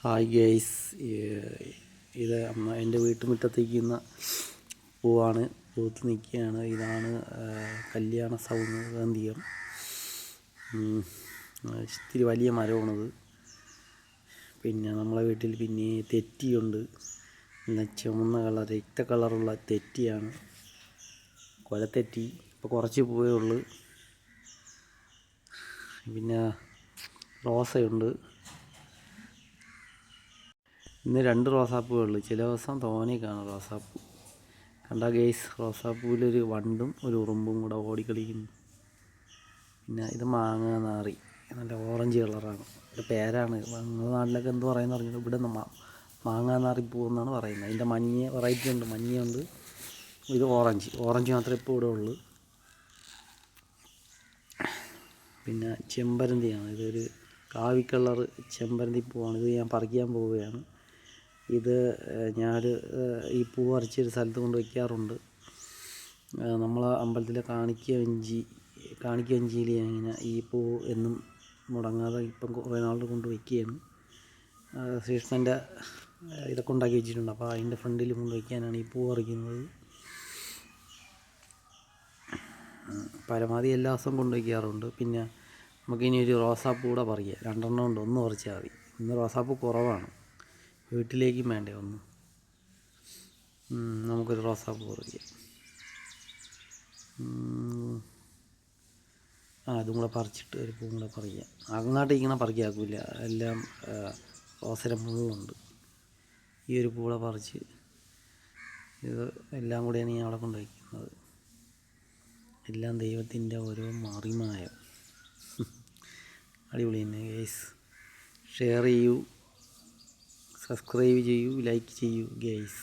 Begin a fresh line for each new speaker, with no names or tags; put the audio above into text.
Hi guys, ഇത് എൻ്റെ വീട്ടുമുറ്റത്തേക്ക് ഇന്ന് പൂവാണ്, പൂത്ത് നിൽക്കുകയാണ്. ഇതാണ് കല്യാണ സൗഗന്ധികം. ഇത്തിരി വലിയ മരമാണത്. പിന്നെ നമ്മളെ വീട്ടിൽ പിന്നെ തെറ്റിയുണ്ട്. പിന്നെ ചുമന്ന കളർ, രക്ത കളറുള്ള തെറ്റിയാണ്, കൊലത്തെറ്റി. ഇപ്പോൾ കുറച്ച് പൂവേ ഉള്ളൂ. പിന്നെ റോസയുണ്ട്. ഇന്ന് 2 റോസാപ്പൂവേ ഉള്ളൂ. ചില ദിവസം തോനെ കാണും റോസാപ്പൂ. കണ്ട ഗെയ്സ്, റോസാപ്പൂവിലൊരു വണ്ടും ഒരു ഉറുമ്പും കൂടെ ഓടിക്കളിക്കുന്നു. പിന്നെ ഇത് മാങ്ങ നാറി, നല്ല ഓറഞ്ച് കളറാണ്. ഒരു പേരാണ്, നിങ്ങളുടെ നാട്ടിലൊക്കെ എന്ത് പറയുന്നത് അറിഞ്ഞില്ല. ഇവിടെ മാങ്ങ നാറിപ്പൂ എന്നാണ് പറയുന്നത്. അതിൻ്റെ മഞ്ഞ വെറൈറ്റി ഉണ്ട്, മഞ്ഞയുണ്ട്, ഇത് ഓറഞ്ച് മാത്രമേ ഇപ്പോൾ ഇവിടെ ഉള്ളൂ. പിന്നെ ചെമ്പരന്തിയാണ്, ഇതൊരു കാവി കളർ ചെമ്പരന്തി പൂവാണ്. ഇത് ഞാൻ പറിക്കാൻ പോവുകയാണ്. ഇത് ഞാൻ ഈ പൂ പറിച്ചൊരു സ്ഥലത്ത് കൊണ്ട് വയ്ക്കാറുണ്ട്. നമ്മൾ അമ്പലത്തിലെ കാണിക്ക വഞ്ചിയിൽ ഇങ്ങനെ ഈ പൂ എന്നും മുടങ്ങാതെ ഇപ്പം കുറേ നാൾ കൊണ്ട് വയ്ക്കുകയാണ്. ശ്രീകൃഷ്ണൻ്റെ ഇതൊക്കെ ഉണ്ടാക്കി വെച്ചിട്ടുണ്ട്. അപ്പോൾ അതിൻ്റെ ഫ്രണ്ടിൽ കൊണ്ട് വയ്ക്കാനാണ് ഈ പൂ പറിക്കുന്നത്. പരമാവധി എല്ലാ ദിവസവും കൊണ്ട് വയ്ക്കാറുണ്ട്. പിന്നെ നമുക്കിനി ഒരു റോസാപ്പൂ കൂടെ പറിക്കാം. 2 എണ്ണം ഉണ്ട്, 1 പറിച്ചാൽ മതി. ഇന്ന് റോസാപ്പൂ കുറവാണ്, വീട്ടിലേക്കും വേണ്ടേ ഒന്ന്. നമുക്കൊരു റോസാപ്പൂ പറിക്കാം. അതും കൂടെ പറിച്ചിട്ട് ഒരു പൂവും കൂടെ പറിക്കാം. അങ്ങോട്ട് ഇങ്ങനെ പറിക്കാക്കില്ല, എല്ലാം റോസര മുള്ളുണ്ട്. ഈ ഒരു പൂളെ പറിച്ച് ഇത് എല്ലാം കൂടെയാണ് ഞാൻ അവിടെ കൊണ്ട് വയ്ക്കുന്നത്. എല്ലാം ദൈവത്തിൻ്റെ ഓരോ മറിമായം. അടിപൊളി തന്നെ ഗൈസ്. ഷെയർ ചെയ്യൂ, സബ്സ്ക്രൈബ് ചെയ്യൂ, ലൈക്ക് ചെയ്യൂ ഗൈസ്.